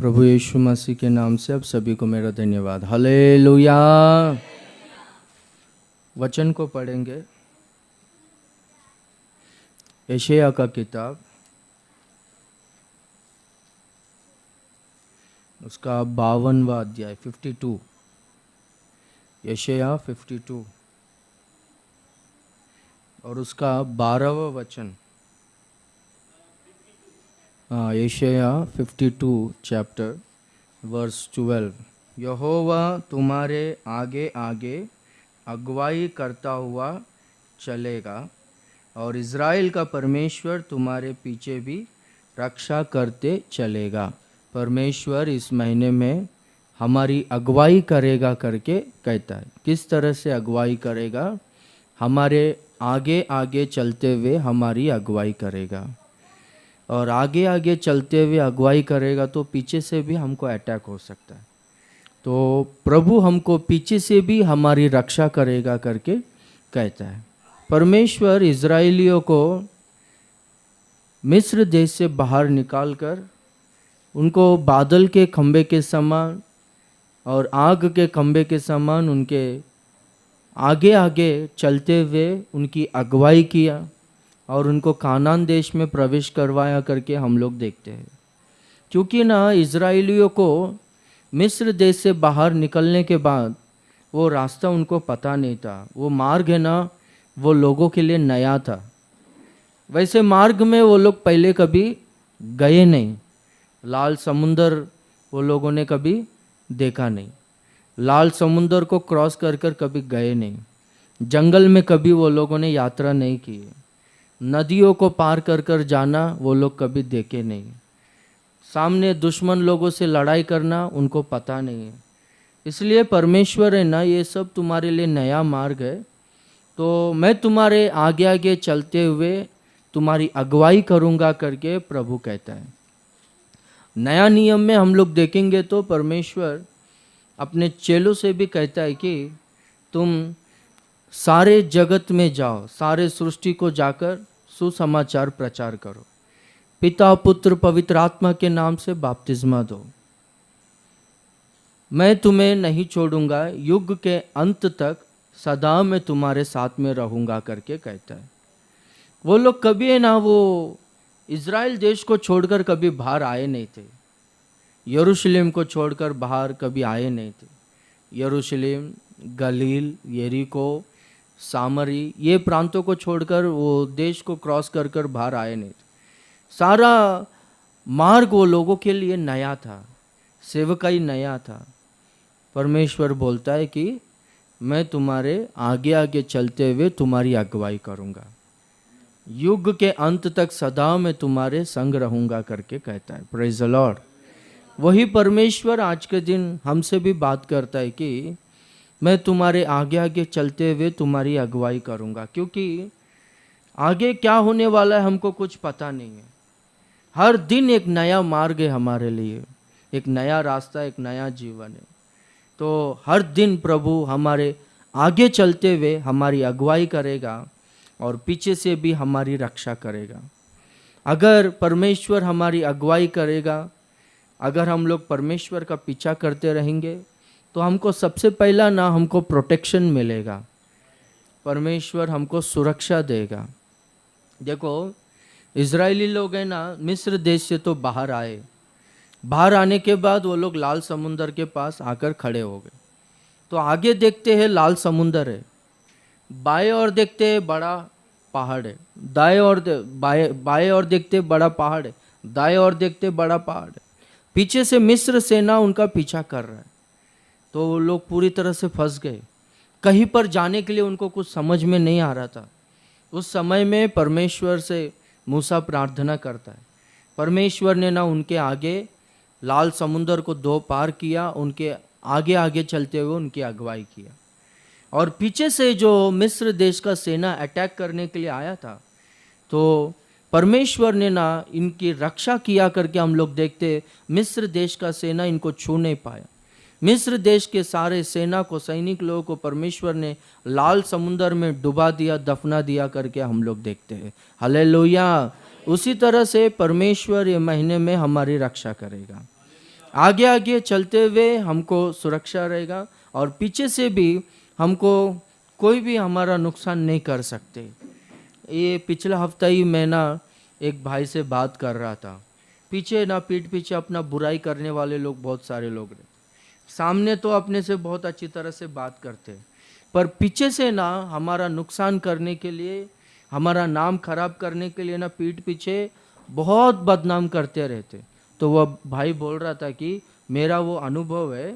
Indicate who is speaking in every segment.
Speaker 1: प्रभु यीशु मसीह के नाम से आप सभी को मेरा धन्यवाद। हालेलुया। वचन को पढ़ेंगे। यशायाह का किताब उसका 52वां अध्याय 52। यशायाह 52 और उसका 12वां वचन। यशायाह 52 चैप्टर वर्स 12। यहोवा तुम्हारे आगे आगे अगुवाई करता हुआ चलेगा और इज़राइल का परमेश्वर तुम्हारे पीछे भी रक्षा करते चलेगा। परमेश्वर इस महीने में हमारी अगुवाई करेगा करके कहता है। किस तरह से अगुवाई करेगा? हमारे आगे आगे चलते हुए हमारी अगुवाई करेगा, और आगे आगे चलते हुए अगुवाई करेगा तो पीछे से भी हमको अटैक हो सकता है। तो प्रभु हमको पीछे से भी हमारी रक्षा करेगा करके कहता है। परमेश्वर इज़राइलियों को मिस्र देश से बाहर निकालकर उनको बादल के खंबे के समान और आग के खंबे के समान उनके आगे आगे चलते हुए उनकी अगुवाई किया और उनको कानान देश में प्रवेश करवाया करके हम लोग देखते हैं। क्योंकि ना इज़राइलियों को मिस्र देश से बाहर निकलने के बाद वो रास्ता उनको पता नहीं था। वो मार्ग है ना, वो लोगों के लिए नया था। वैसे मार्ग में वो लोग पहले कभी गए नहीं। लाल समुंदर वो लोगों ने कभी देखा नहीं। लाल समुंदर को क्रॉस कर कर कभी गए नहीं। जंगल में कभी वो लोगों ने यात्रा नहीं की। नदियों को पार कर कर जाना वो लोग कभी देखे नहीं। सामने दुश्मन लोगों से लड़ाई करना उनको पता नहीं है। इसलिए परमेश्वर है ना, ये सब तुम्हारे लिए नया मार्ग है। तो मैं तुम्हारे आगे आगे चलते हुए तुम्हारी अगुवाई करूँगा करके प्रभु कहता है। नया नियम में हम लोग देखेंगे तो परमेश्वर अपने चेलों से भी कहता है कि तुम सारे जगत में जाओ, सारे सृष्टि को जाकर सुसमाचार प्रचार करो, पिता पुत्र पवित्र आत्मा के नाम से बपतिस्मा दो, मैं तुम्हें नहीं छोड़ूंगा, युग के अंत तक सदा मैं तुम्हारे साथ में रहूंगा करके कहता है। वो लोग कभी है ना, वो इज़राइल देश को छोड़कर कभी बाहर आए नहीं थे। यरूशलेम को छोड़कर बाहर कभी आए नहीं थे। यरूशलेम, गलील, यरीको, सामरी, ये प्रांतों को छोड़कर वो देश को क्रॉस कर कर बाहर आए नहीं थे। सारा मार्ग वो लोगों के लिए नया था, सेवकाई नया था। परमेश्वर बोलता है कि मैं तुम्हारे आगे आगे चलते हुए तुम्हारी अगुवाई करूँगा, युग के अंत तक सदा मैं तुम्हारे संग रहूँगा करके कहता है। Praise the Lord. वही परमेश्वर आज के दिन हमसे भी बात करता है कि मैं तुम्हारे आगे आगे चलते हुए तुम्हारी अगुवाई करूँगा। क्योंकि आगे क्या होने वाला है हमको कुछ पता नहीं है। हर दिन एक नया मार्ग है हमारे लिए, एक नया रास्ता, एक नया जीवन है। तो हर दिन प्रभु हमारे आगे चलते हुए हमारी अगुवाई करेगा और पीछे से भी हमारी रक्षा करेगा। अगर परमेश्वर हमारी अगुवाई करेगा, अगर हम लोग परमेश्वर का पीछा करते रहेंगे तो हमको सबसे पहला ना हमको प्रोटेक्शन मिलेगा, परमेश्वर हमको सुरक्षा देगा। देखो, इज़राइली लोग हैं ना, मिस्र देश से तो बाहर आए। बाहर आने के बाद वो लोग लाल समुंदर के पास आकर खड़े हो गए। तो आगे देखते हैं लाल समुंदर है, बाएं ओर देखते हैं बड़ा पहाड़ है, दाएं ओर बाएं ओर देखते बड़ा पहाड़ है, दाएं ओर देखते बड़ा पहाड़ है। पीछे से मिस्र सेना उनका पीछा कर रहा है। तो वो लोग पूरी तरह से फंस गए। कहीं पर जाने के लिए उनको कुछ समझ में नहीं आ रहा था। उस समय में परमेश्वर से मूसा प्रार्थना करता है। परमेश्वर ने ना उनके आगे लाल समुंदर को दो पार किया, उनके आगे आगे चलते हुए उनकी अगुवाई किया। और पीछे से जो मिस्र देश का सेना अटैक करने के लिए आया था, तो परमेश्वर ने ना इनकी रक्षा किया करके हम लोग देखते मिस्र देश का सेना इनको छू नहीं पाया। मिस्र देश के सारे सेना को, सैनिक लोगों को परमेश्वर ने लाल समुंदर में डुबा दिया, दफना दिया करके हम लोग देखते हैं। हालेलुया। उसी तरह से परमेश्वर ये महीने में हमारी रक्षा करेगा। आगे आगे चलते हुए हमको सुरक्षा रहेगा और पीछे से भी हमको कोई भी हमारा नुकसान नहीं कर सकते। ये पिछला हफ्ता ही मैं ना एक भाई से बात कर रहा था। पीछे ना पीठ पीछे अपना बुराई करने वाले लोग बहुत सारे लोग रहते, सामने तो अपने से बहुत अच्छी तरह से बात करते, पर पीछे से ना हमारा नुकसान करने के लिए, हमारा नाम खराब करने के लिए ना पीठ पीछे बहुत बदनाम करते रहते। तो वह भाई बोल रहा था कि मेरा वो अनुभव है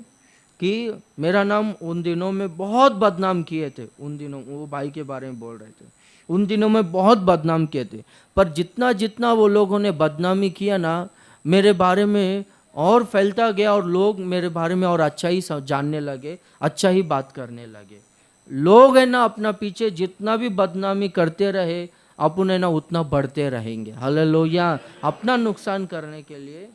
Speaker 1: कि मेरा नाम उन दिनों में बहुत बदनाम किए थे। उन दिनों वो भाई के बारे में बोल रहे थे, उन दिनों में बहुत बदनाम किए थे, पर जितना जितना वो लोगों ने बदनामी किया ना मेरे बारे में और फैलता गया और लोग मेरे बारे में और अच्छा ही जानने लगे, अच्छा ही बात करने लगे। लोग है ना अपना पीछे जितना भी बदनामी करते रहे, अपन है ना उतना बढ़ते रहेंगे। हालेलुया। अपना नुकसान करने के लिए,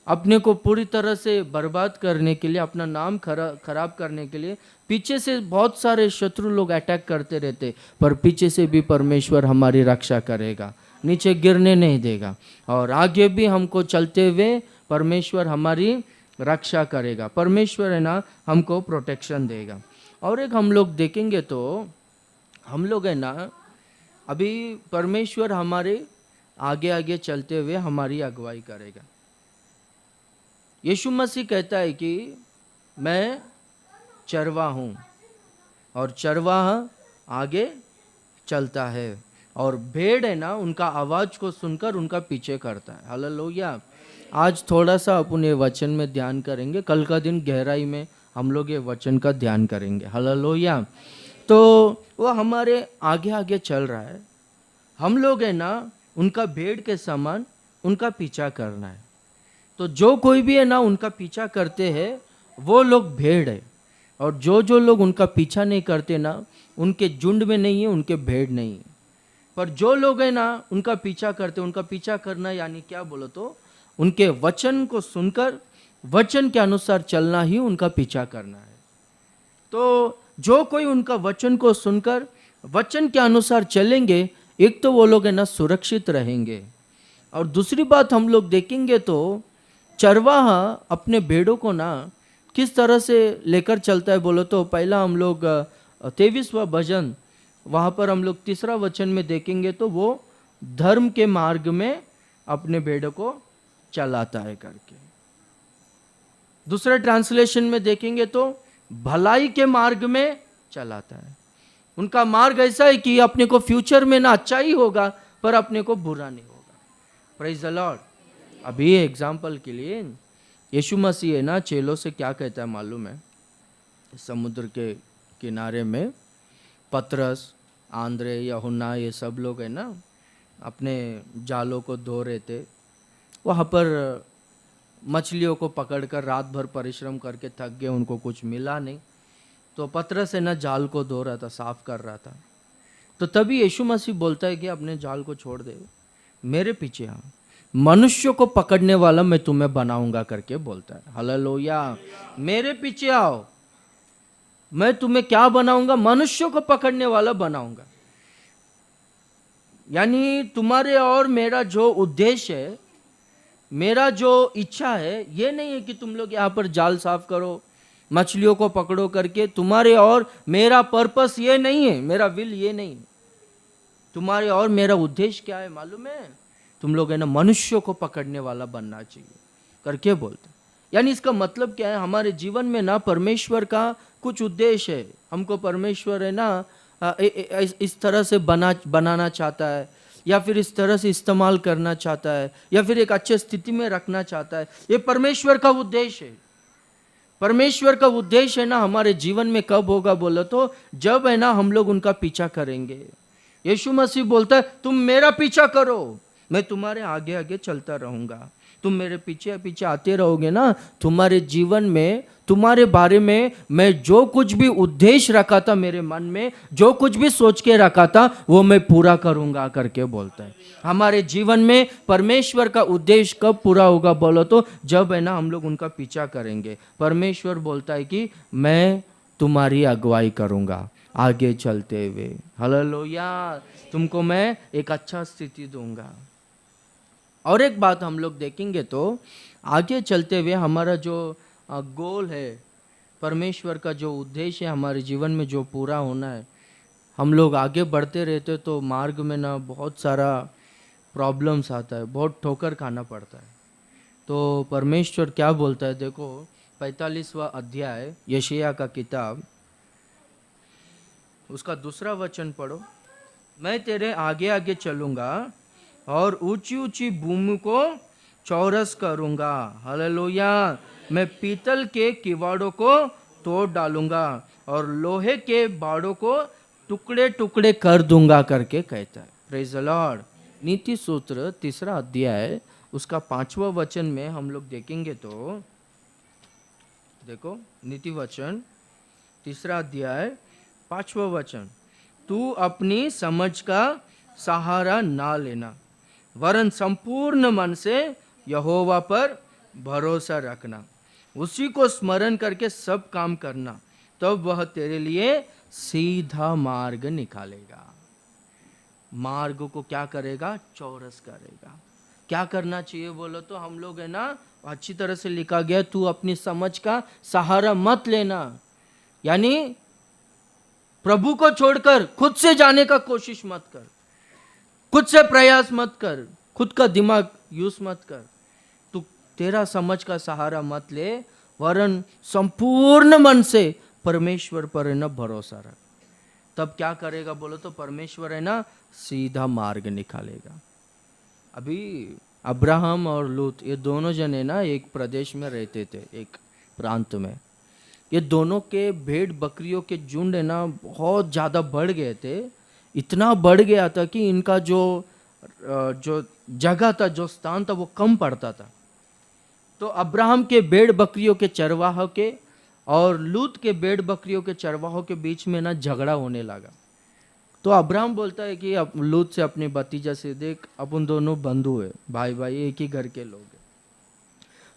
Speaker 1: अपने को पूरी तरह से बर्बाद करने के लिए, अपना नाम खराब करने के लिए पीछे से बहुत सारे शत्रु लोग अटैक करते रहते, पर पीछे से भी परमेश्वर हमारी रक्षा करेगा, नीचे गिरने नहीं देगा, और आगे भी हमको चलते हुए परमेश्वर हमारी रक्षा करेगा। परमेश्वर है ना हमको प्रोटेक्शन देगा। और एक हम लोग देखेंगे तो हम लोग है ना अभी परमेश्वर हमारे आगे आगे चलते हुए हमारी अगुवाई करेगा। यीशु मसीह कहता है कि मैं चरवाहा हूँ और चरवाहा आगे चलता है और भेड़ है ना उनका आवाज़ को सुनकर उनका पीछे करता है। हालेलुया। आज थोड़ा सा अपन ये वचन में ध्यान करेंगे, कल का दिन गहराई में हम लोग ये वचन का ध्यान करेंगे। हालेलुया। तो वो हमारे आगे आगे चल रहा है, हम लोग है ना उनका भेड़ के समान उनका पीछा करना है। तो जो कोई भी है ना उनका पीछा करते हैं वो लोग भेड़ है, और जो लोग उनका पीछा नहीं करते ना उनके झुंड में नहीं है, उनके भेड़ नहीं है। पर जो लोग है ना उनका पीछा करते, उनका पीछा करना यानी क्या बोलो तो उनके वचन को सुनकर वचन के अनुसार चलना ही उनका पीछा करना है। तो जो कोई उनका वचन को सुनकर वचन के अनुसार चलेंगे, एक तो वो लोग है ना सुरक्षित रहेंगे, और दूसरी बात हम लोग देखेंगे तो चरवाहा अपने भेड़ों को ना किस तरह से लेकर चलता है बोलो तो पहला हम लोग 23वां भजन वहाँ पर हम लोग 3रा वचन में देखेंगे तो वो धर्म के मार्ग में अपने भेड़ों को चलाता है करके। दूसरे ट्रांसलेशन में देखेंगे तो भलाई के मार्ग में चलाता है। उनका मार्ग ऐसा है कि अपने को फ्यूचर में ना अच्छा ही होगा पर अपने को बुरा नहीं होगा। Praise the Lord. अभी एग्जाम्पल के लिए यीशु मसीह है ना चेलों से क्या कहता है मालूम है? समुद्र के किनारे में पतरस, आंद्रे, यूहन्ना ये सब लोग है ना अपने जालों को धो रहे थे। वहाँ पर मछलियों को पकड़कर रात भर परिश्रम करके थक गए, उनको कुछ मिला नहीं, तो पतरस है ना जाल को धो रहा था, साफ कर रहा था। तो तभी यीशु मसीह बोलता है कि अपने जाल को छोड़ दे, मेरे पीछे आ, मनुष्य को पकड़ने वाला मैं तुम्हें बनाऊंगा करके बोलता है। हालेलुया। मेरे पीछे आओ, मैं तुम्हें क्या बनाऊंगा? मनुष्य को पकड़ने वाला बनाऊंगा। यानी तुम्हारे और मेरा जो उद्देश्य है, मेरा जो इच्छा है, ये नहीं है कि तुम लोग यहाँ पर जाल साफ करो, मछलियों को पकड़ो करके। तुम्हारे और मेरा पर्पस ये नहीं है, मेरा विल ये नहीं। तुम्हारे और मेरा उद्देश्य क्या है मालूम है? तुम लोग है ना मनुष्यों को पकड़ने वाला बनना चाहिए करके बोलते। यानी इसका मतलब क्या है? हमारे जीवन में ना परमेश्वर का कुछ उद्देश्य है। हमको परमेश्वर है ना इस तरह से बनाना चाहता है, या फिर इस तरह से इस्तेमाल करना चाहता है, या फिर एक अच्छे स्थिति में रखना चाहता है। ये परमेश्वर का उद्देश्य है। परमेश्वर का उद्देश्य है ना हमारे जीवन में कब होगा बोलो तो जब है ना हम लोग उनका पीछा करेंगे। यीशु मसीह बोलता है तुम मेरा पीछा करो, मैं तुम्हारे आगे आगे चलता रहूंगा। तुम मेरे पीछे पीछे आते रहोगे ना, तुम्हारे जीवन में तुम्हारे बारे में मैं जो कुछ भी उद्देश्य रखा था मेरे मन में, जो कुछ भी सोच के रखा था वो मैं पूरा करूंगा करके बोलता है। हमारे जीवन में परमेश्वर का उद्देश्य कब पूरा होगा बोलो तो जब है ना हम लोग उनका पीछा करेंगे। परमेश्वर बोलता है कि मैं तुम्हारी अगुवाई करूंगा आगे चलते हुए। हालेलुया। तुमको मैं एक अच्छा स्थिति दूंगा। और एक बात हम लोग देखेंगे तो आगे चलते हुए हमारा जो गोल है, परमेश्वर का जो उद्देश्य है हमारे जीवन में जो पूरा होना है, हम लोग आगे बढ़ते रहते तो मार्ग में ना बहुत सारा प्रॉब्लम्स आता है, बहुत ठोकर खाना पड़ता है। तो परमेश्वर क्या बोलता है, देखो 45वां अध्याय यशायाह का किताब, उसका 2 वचन पढ़ो। मैं तेरे आगे आगे चलूंगा और ऊंची ऊंची भूमि को चौरस करूंगा। हालेलुया। मैं पीतल के किवाड़ों को तोड़ डालूंगा और लोहे के बाड़ों को टुकड़े टुकड़े कर दूंगा करके कहता है। Praise the Lord. नीति सूत्र 3 अध्याय उसका 5वां वचन में हम लोग देखेंगे तो देखो, नीति वचन 3 अध्याय 5वां वचन, तू अपनी समझ का सहारा ना लेना, वरन संपूर्ण मन से यहोवा पर भरोसा रखना, उसी को स्मरण करके सब काम करना, तब वह तेरे लिए सीधा मार्ग निकालेगा। मार्ग को क्या करेगा? चौरस करेगा। क्या करना चाहिए बोलो तो हम लोग है ना, अच्छी तरह से लिखा गया, तू अपनी समझ का सहारा मत लेना, यानी प्रभु को छोड़कर खुद से जाने का कोशिश मत कर, खुद से प्रयास मत कर, खुद का दिमाग यूज मत कर, तू तेरा समझ का सहारा मत ले, वरन संपूर्ण मन से परमेश्वर पर है ना भरोसा रख। तब क्या करेगा बोलो तो परमेश्वर है ना सीधा मार्ग निकालेगा। अभी अब्राहम और लूत ये दोनों जने ना एक प्रदेश में रहते थे, एक प्रांत में। ये दोनों के भेड़ बकरियों के झुंड है ना बहुत ज़्यादा बढ़ गए थे। इतना बढ़ गया था कि इनका जो जगह था, जो स्थान था, वो कम पड़ता था। तो अब्राहम के भेड़ बकरियों के चरवाहों के और लूत के भेड़ बकरियों के चरवाहों के बीच में ना झगड़ा होने लगा। तो अब्राहम बोलता है कि अब लूत से अपने भतीजा से, देख अपन दोनों बंधु है, भाई भाई एक ही घर के लोग हैं,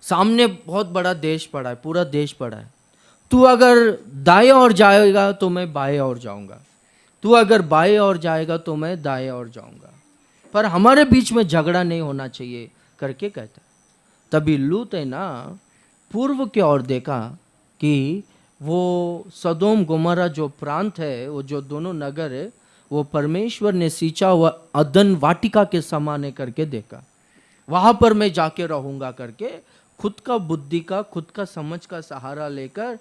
Speaker 1: सामने बहुत बड़ा देश पड़ा है, पूरा देश पड़ा है, तू अगर दाएं ओर जाएगा तो मैं बाएं ओर जाऊंगा, तू अगर बाएं ओर जाएगा तो मैं दाएं ओर जाऊंगा, पर हमारे बीच में झगड़ा नहीं होना चाहिए करके कहता। तभी लूत है ना पूर्व की ओर देखा कि वो सदोम गोमरा जो प्रांत है, वो जो दोनों नगर है, वो परमेश्वर ने सींचा हुआ अदन वाटिका के समान है करके देखा। वहां पर मैं जाके रहूंगा करके खुद का बुद्धि का, खुद का समझ का सहारा लेकर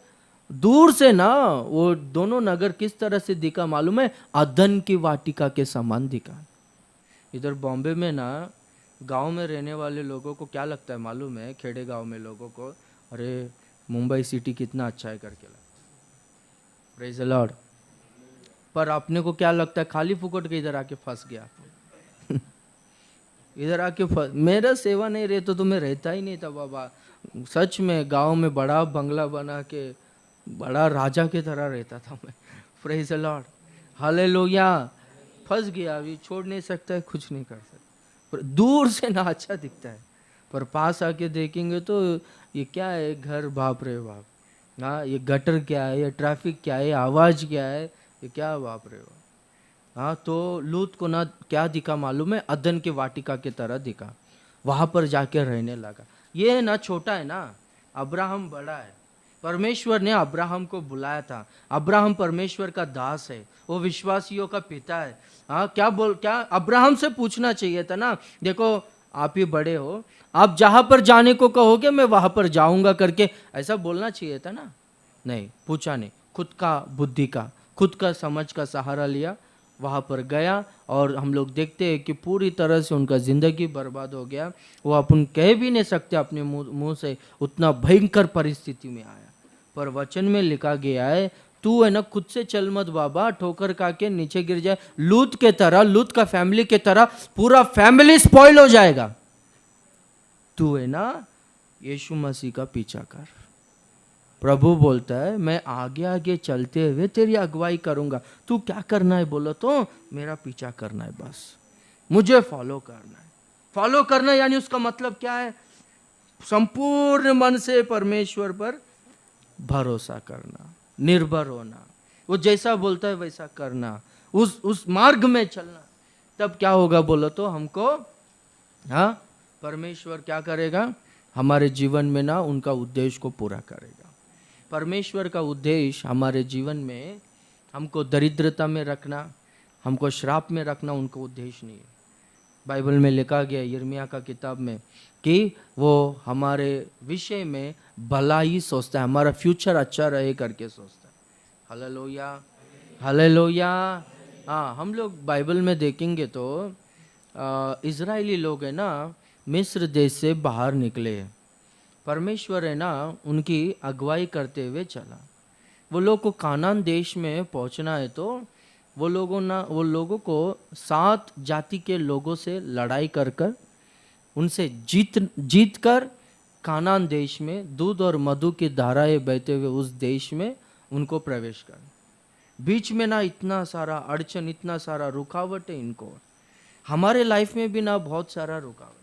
Speaker 1: दूर से ना वो दोनों नगर किस तरह से दिखा मालूम है? अदन की वाटिका के समान दिखा। इधर बॉम्बे में ना गांव में रहने वाले लोगों को क्या लगता है मालूम है? खेड़े गांव में लोगों को, अरे मुंबई सिटी कितना अच्छा है करके लगता है। Praise the Lord. पर अपने को क्या लगता है? खाली फुकट के इधर आके फंस गया इधर आके मेरा सेवा नहीं रहे तो मैं रहता ही नहीं था बाबा। सच में गांव में बड़ा बंगला बना के बड़ा राजा की तरह रहता था मैं। Praise the Lord, hallelujah. फंस गया, अभी छोड़ नहीं सकता है, कुछ नहीं कर सकता। पर दूर से ना अच्छा दिखता है, पर पास आके देखेंगे तो ये क्या है? घर, बाप रे बाप। हाँ, ये गटर क्या है, ये ट्रैफिक क्या है, आवाज़ क्या है, ये क्या बाप रे बाप। हाँ, तो लूत को ना क्या दिखा मालूम है? अदन के वाटिका की तरह दिखा। वहाँ पर जाके रहने लगा। ये ना छोटा है ना, अब्राहम बड़ा है। परमेश्वर ने अब्राहम को बुलाया था। अब्राहम परमेश्वर का दास है, वो विश्वासियों का पिता है। हाँ, क्या अब्राहम से पूछना चाहिए था ना, देखो आप ही बड़े हो, आप जहाँ पर जाने को कहोगे मैं वहाँ पर जाऊँगा करके ऐसा बोलना चाहिए था ना। नहीं, पूछा नहीं, खुद का बुद्धि का, खुद का समझ का सहारा लिया, वहाँ पर गया। और हम लोग देखते हैं कि पूरी तरह से उनका ज़िंदगी बर्बाद हो गया। वो अपन कह भी नहीं सकते अपने मुंह से, उतना भयंकर परिस्थिति में आया। पर वचन में लिखा गया है, तू है ना खुद से चल मत बाबा, ठोकर खा के नीचे गिर जाए, लूत के तरह, लूत का फैमिली के तरह पूरा फैमिली स्पॉइल हो जाएगा। तू है ना यीशु मसीह का पीछा कर। प्रभु बोलता है मैं आगे आगे चलते हुए तेरी अगुवाई करूंगा। तू क्या करना है बोलो तो? मेरा पीछा करना है, बस मुझे फॉलो करना है। फॉलो करना यानी उसका मतलब क्या है? संपूर्ण मन से परमेश्वर पर भरोसा करना, निर्भर होना, वो जैसा बोलता है वैसा करना, उस मार्ग में चलना। तब क्या होगा बोलो तो हमको? हाँ, परमेश्वर क्या करेगा? हमारे जीवन में ना उनका उद्देश्य को पूरा करेगा। परमेश्वर का उद्देश्य हमारे जीवन में हमको दरिद्रता में रखना, हमको श्राप में रखना उनका उद्देश्य नहीं है। बाइबल में लिखा गया यिर्मयाह का किताब में कि वो हमारे विषय में भला ही सोचता है, हमारा फ्यूचर अच्छा रहे करके सोचता है। Hallelujah, hallelujah. हाँ, हम लोग बाइबल में देखेंगे तो इज़राइली लोग है ना मिस्र देश से बाहर निकले हैं। परमेश्वर है ना उनकी अगुवाई करते हुए चला। वो लोग को कानान देश में पहुंचना है तो वो लोगों को 7 जाति के लोगों से लड़ाई कर कर उनसे जीत कर कानान देश में दूध और मधु की धाराएं बहते हुए उस देश में उनको प्रवेश कर। बीच में ना इतना सारा अड़चन, इतना सारा रुकावट है इनको। हमारे लाइफ में भी ना बहुत सारा रुकावट।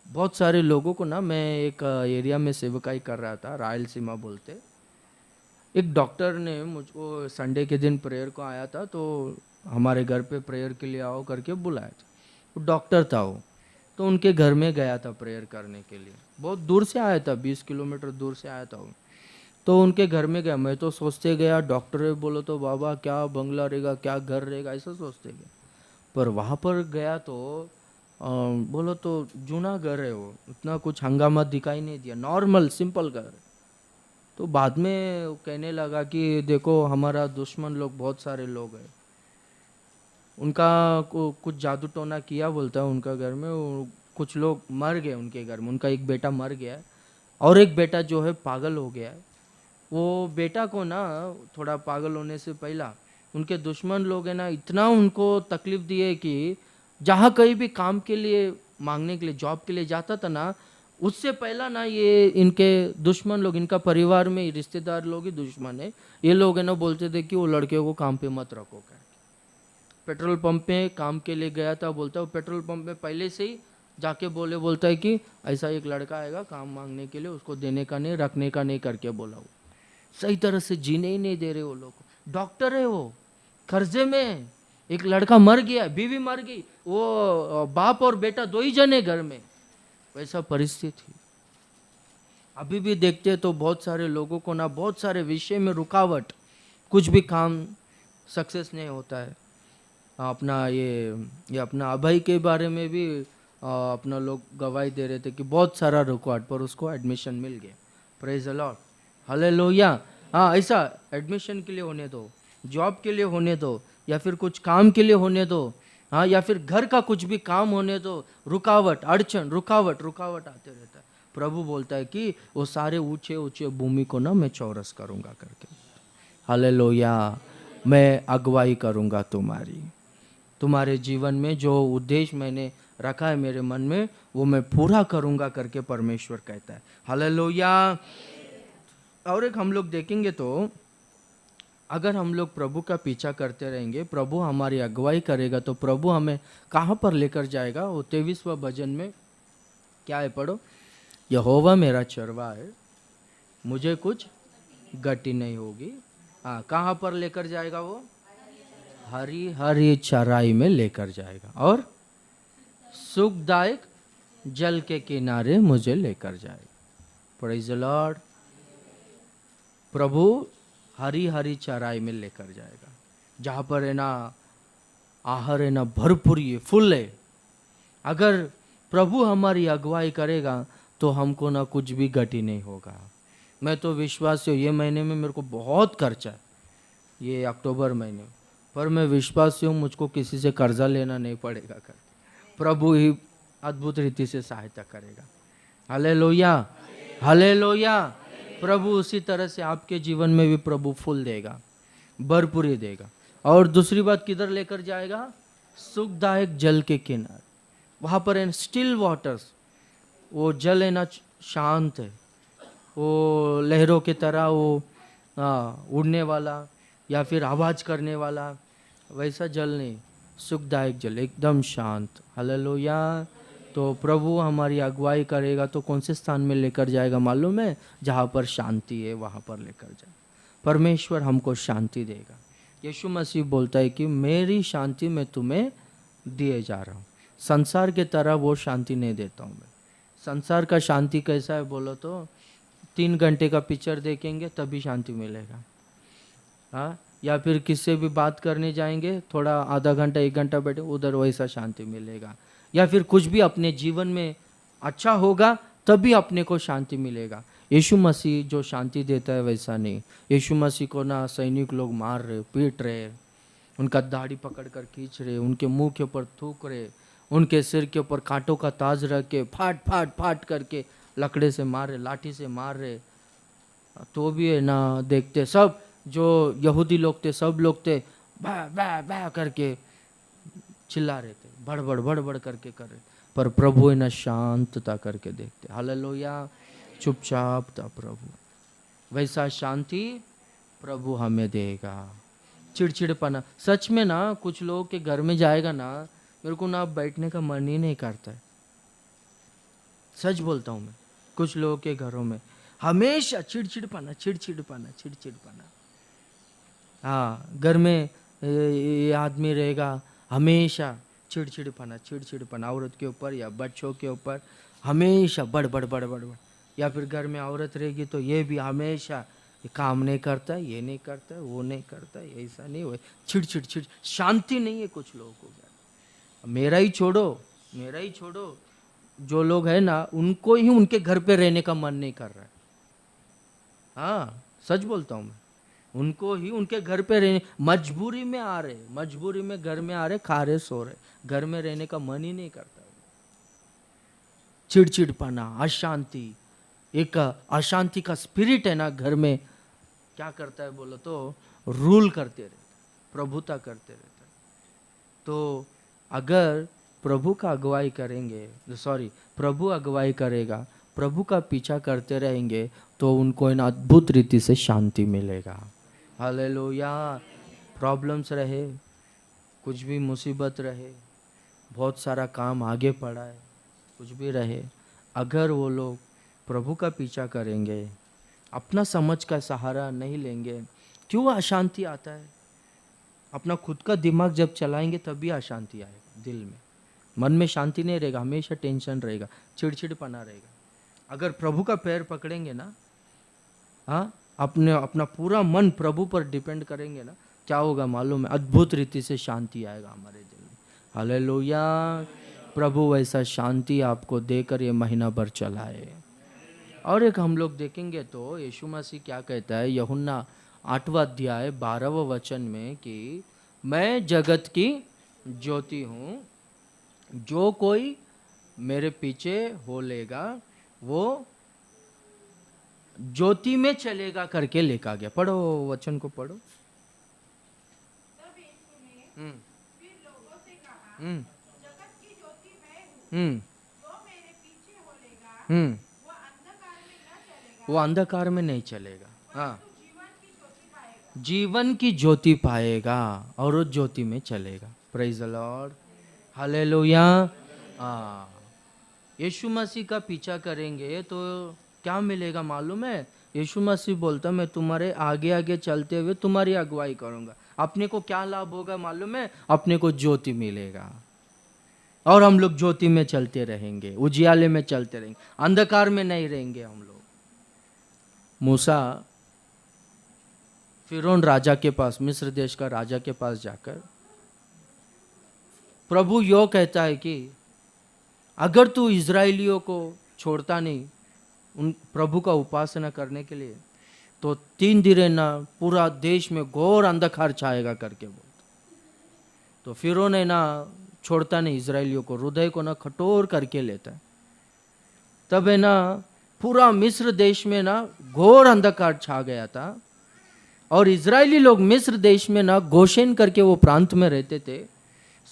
Speaker 1: बहुत सारे लोगों को ना, मैं एक एरिया में सेवकाई कर रहा था, रायलसीमा बोलते। एक डॉक्टर ने मुझको संडे के दिन प्रेयर को आया था तो हमारे घर पे प्रेयर के लिए आओ करके बुलाया था। वो डॉक्टर था वो, तो उनके घर में गया था प्रेयर करने के लिए। बहुत दूर से आया था, 20 किलोमीटर दूर से आया था वो। तो उनके घर में गया। मैं तो सोचते गया डॉक्टर बोलो तो बाबा क्या बंगला रहेगा, क्या घर रहेगा, ऐसा सोचते गया। पर वहाँ पर गया तो बोलो तो जूना घर है वो, उतना कुछ हंगामा दिखाई नहीं दिया, नॉर्मल सिंपल घर है। तो बाद में वो कहने लगा कि देखो हमारा दुश्मन लोग बहुत सारे लोग हैं, उनका कुछ जादू टोना किया बोलता है उनका घर में। वो कुछ लोग मर गए उनके घर में, उनका एक बेटा मर गया है और एक बेटा जो है पागल हो गया है। वो बेटा को ना थोड़ा पागल होने से पहला उनके दुश्मन लोग है ना इतना उनको तकलीफ दिए कि जहाँ कहीं भी काम के लिए मांगने के लिए, जॉब के लिए जाता था ना, उससे पहला ना ये इनके दुश्मन लोग, इनका परिवार में रिश्तेदार लोग ही दुश्मन है, ये लोग है ना बोलते थे कि वो लड़के को काम पे मत रखो। क्या पेट्रोल पंप पे काम के लिए गया था, बोलता है वो पेट्रोल पंप में पहले से ही जाके बोलता है कि ऐसा एक लड़का आएगा काम मांगने के लिए, उसको देने का नहीं, रखने का नहीं करके बोला। वो सही तरह से जीने ही नहीं दे रहे वो लोग। डॉक्टर है वो, कर्जे में, एक लड़का मर गया, बीवी मर गई, वो बाप और बेटा 2 ही जने घर में, वैसा परिस्थिति। अभी भी देखते तो बहुत सारे लोगों को ना बहुत सारे विषय में रुकावट, कुछ भी काम सक्सेस नहीं होता है। अपना ये अपना अभय के बारे में भी अपना लोग गवाही दे रहे थे कि बहुत सारा रुकावट पर उसको एडमिशन मिल गया। Praise the Lord, hallelujah. हाँ, ऐसा एडमिशन के लिए होने दो, जॉब के लिए होने दो, या फिर कुछ काम के लिए होने दो, हाँ, या फिर घर का कुछ भी काम होने दो, रुकावट, अड़चन, रुकावट आते रहता है। प्रभु बोलता है कि वो सारे ऊंचे ऊंचे भूमि को ना मैं चौरस करूँगा करके। हालेलुया, मैं अगुवाई करूँगा तुम्हारे जीवन में, जो उद्देश्य मैंने रखा है मेरे मन में वो मैं पूरा करूँगा करके परमेश्वर कहता है। हालेलुया। और एक हम लोग देखेंगे तो अगर हम लोग प्रभु का पीछा करते रहेंगे, प्रभु हमारी अगुवाई करेगा, तो प्रभु हमें कहाँ पर लेकर जाएगा। वो 23वां भजन में क्या है, पढ़ो। यहोवा मेरा चरवा है, मुझे कुछ गति नहीं होगी। हाँ, कहाँ पर लेकर जाएगा वो? हरी हरी चराई में लेकर जाएगा और सुखदायक जल के किनारे मुझे लेकर जाएगा। Praise the lord. प्रभु हरी हरी चराई में लेकर जाएगा, जहाँ पर है ना आहार है ना भरपूर है, फुल है। अगर प्रभु हमारी अगुवाई करेगा तो हमको ना कुछ भी घटी नहीं होगा। मैं तो विश्वास से, ये महीने में मेरे को बहुत खर्चा है, ये अक्टूबर महीने, पर मैं विश्वास से हूँ मुझको किसी से कर्जा लेना नहीं पड़ेगा कर, प्रभु ही अद्भुत रीति से सहायता करेगा। Hallelujah, hallelujah. प्रभु उसी तरह से आपके जीवन में भी प्रभु फूल देगा, भरपूरी देगा। और दूसरी बात किधर लेकर जाएगा? सुखदायक जल के किनारे। वहाँ पर है स्टिल वाटर्स, वो जल है ना शांत है, वो लहरों की तरह वो उड़ने वाला या फिर आवाज़ करने वाला वैसा जल नहीं, सुखदायक जल, एकदम शांत। हालेलुया। तो प्रभु हमारी अगुवाई करेगा तो कौन से स्थान में लेकर जाएगा मालूम है? जहाँ पर शांति है वहाँ पर लेकर जाए। परमेश्वर हमको शांति देगा। यीशु मसीह बोलता है कि मेरी शांति मैं तुम्हें दिए जा रहा हूँ। संसार के तरह वो शांति नहीं देता हूँ मैं। संसार का शांति कैसा है बोलो तो 3 घंटे का पिक्चर देखेंगे तभी शांति मिलेगा, हाँ, या फिर किससे भी बात करने जाएंगे थोड़ा आधा घंटा 1 घंटा बैठे उधर वैसा शांति मिलेगा, या फिर कुछ भी अपने जीवन में अच्छा होगा तभी अपने को शांति मिलेगा। यीशु मसीह जो शांति देता है वैसा नहीं। यीशु मसीह को ना सैनिक लोग मार रहे, पीट रहे, उनका दाढ़ी पकड़ कर खींच रहे, उनके मुंह के ऊपर थूक रहे, उनके सिर के ऊपर कांटों का ताज रख के फाट फाट फाट करके लकड़े से मार रहे, लाठी से मार रहे, तो भी है ना देखते सब जो यहूदी लोग थे सब लोग थे बा बा बा करके चिल्ला रहे थे, बड़बड़ बड़बड़ करके कर रहे, पर प्रभु है ना शांतता करके देखते। हालेलुया, चुपचाप था प्रभु। वैसा शांति प्रभु हमें देगा। चिड़चिड़पना, सच में ना कुछ लोगों के घर में जाएगा ना मेरे को ना बैठने का मन ही नहीं करता है, सच बोलता हूँ मैं। कुछ लोगों के घरों में हमेशा चिड़चिड़पना चिड़चिड़पना चिड़चिड़पना। हाँ, घर में ये आदमी रहेगा हमेशा चिड़चिड़पना चिड़चिड़पना, औरत के ऊपर या बच्चों के ऊपर हमेशा बड़बड़ बड़बड़, या फिर घर में औरत रहेगी तो ये भी हमेशा ये काम नहीं करता है, ये नहीं करता है, वो नहीं करता है, ऐसा नहीं हो, चिड़चिड़ चिड़, शांति नहीं है कुछ लोगों को। मेरा ही छोड़ो, जो लोग है ना उनको ही उनके घर पे रहने का मन नहीं कर रहा है। हाँ, सच बोलता हूँ मैं, उनको ही उनके घर पे रहने, मजबूरी में आ रहे, मजबूरी में घर में आ रहे, खा रहे सो रहे, घर में रहने का मन ही नहीं करता। चिड़चिड़पना, अशांति, एक अशांति का स्पिरिट है ना घर में, क्या करता है बोलो तो रूल करते रहता, प्रभुता करते रहता। तो अगर प्रभु का अगुवाई करेंगे, प्रभु अगुवाई करेगा, प्रभु का पीछा करते रहेंगे तो उनको इन अद्भुत रीति से शांति मिलेगा। हालेलुया। प्रॉब्लम्स रहे, कुछ भी मुसीबत रहे, बहुत सारा काम आगे पड़ा है, कुछ भी रहे, अगर वो लोग प्रभु का पीछा करेंगे, अपना समझ का सहारा नहीं लेंगे, क्यों अशांति आता है? अपना खुद का दिमाग जब चलाएंगे तभी अशांति आएगा दिल में, मन में शांति नहीं रहेगा, हमेशा टेंशन रहेगा, चिड़चिड़पना रहेगा। अगर प्रभु का पैर पकड़ेंगे ना, हाँ, अपना पूरा मन प्रभु पर डिपेंड करेंगे ना, क्या होगा मालूम है? अद्भुत रीति से शांति आएगा हमारे दिल में। हालेलुया। प्रभु वैसा शांति आपको देकर ये महीना भर चलाए। और एक हम लोग देखेंगे तो यीशु मसीह क्या कहता है यूहन्ना 8वां अध्याय 12वां वचन में कि मैं जगत की ज्योति हूँ, जो कोई मेरे पीछे हो लेगा वो ज्योति में चलेगा करके लिखा गया। पढ़ो वचन को पढ़ो।
Speaker 2: तब यीशु ने फिर लोगों से कहा, जगत की ज्योति मैं हूँ, जो मेरे पीछे हो लेगा
Speaker 1: वो अंधकार में नहीं चलेगा, हाँ,
Speaker 2: परंतु जीवन की ज्योति पाएगा।
Speaker 1: जीवन की ज्योति पाएगा और उस ज्योति में चलेगा। Praise the Lord, hallelujah. हाँ, यीशु मसीह का पीछा करेंगे तो क्या मिलेगा मालूम है? यीशु मसीह बोलता मैं तुम्हारे आगे आगे चलते हुए तुम्हारी अगुवाई करूंगा। अपने को क्या लाभ होगा मालूम है? अपने को ज्योति मिलेगा और हम लोग ज्योति में चलते रहेंगे, उजियाले में चलते रहेंगे, अंधकार में नहीं रहेंगे हम लोग। मूसा फिरौन राजा के पास, मिस्र देश का राजा के पास जाकर प्रभु यो कहता है कि अगर तू इजराइलियों को छोड़ता नहीं उन प्रभु का उपासना करने के लिए तो 3 दिन ना पूरा देश में घोर अंधकार छाएगा करके बोलता। तो फिरौन है ना छोड़ता नहीं इजराइलियों को, हृदय को ना कठोर करके लेता है। तब है ना पूरा मिस्र देश में ना घोर अंधकार छा गया था और इजरायली लोग मिस्र देश में ना गोशेन करके वो प्रांत में रहते थे।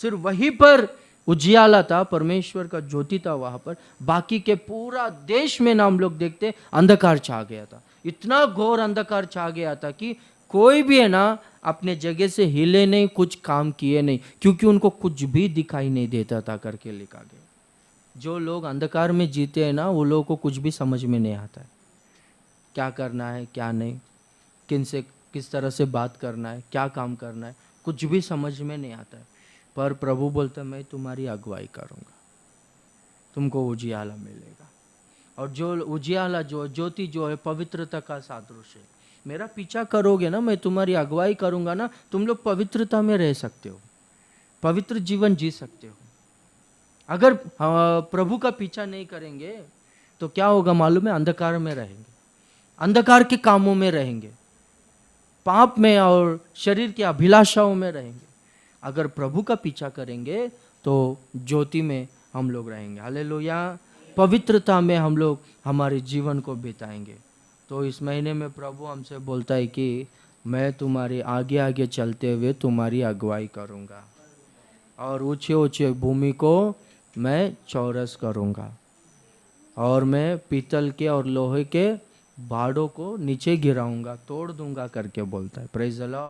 Speaker 1: सिर्फ वहीं पर उजियाला था, परमेश्वर का ज्योति था वहां पर। बाकी के पूरा देश में ना हम लोग देखते अंधकार छा गया था। इतना घोर अंधकार छा गया था कि कोई भी है ना अपने जगह से हिले नहीं, कुछ काम किए नहीं, क्योंकि उनको कुछ भी दिखाई नहीं देता था करके लिखा गया। जो लोग अंधकार में जीते हैं ना वो लोगों को कुछ भी समझ में नहीं आता है, क्या करना है क्या नहीं, किन से किस तरह से बात करना है, क्या काम करना है, कुछ भी समझ में नहीं आता है। पर प्रभु बोलता है मैं तुम्हारी अगुवाई करूँगा, तुमको उजियाला मिलेगा। और जो उजियाला जो ज्योति जो है पवित्रता का सादृश्य है। मेरा पीछा करोगे ना, मैं तुम्हारी अगुवाई करूँगा ना, तुम लोग पवित्रता में रह सकते हो, पवित्र जीवन जी सकते हो। अगर प्रभु का पीछा नहीं करेंगे तो क्या होगा मालूम है? अंधकार में रहेंगे, अंधकार के कामों में रहेंगे, पाप में और शरीर की अभिलाषाओं में रहेंगे। अगर प्रभु का पीछा करेंगे तो ज्योति में हम लोग रहेंगे। हालेलुया। पवित्रता में हम लोग हमारे जीवन को बिताएंगे। तो इस महीने में प्रभु हमसे बोलता है कि मैं तुम्हारे आगे आगे चलते हुए तुम्हारी अगुवाई करूँगा और ऊंचे ऊंचे भूमि को मैं चौरस करूँगा और मैं पीतल के और लोहे के बाड़ों को नीचे गिराऊंगा, तोड़ दूंगा करके बोलता है। Praise the Lord.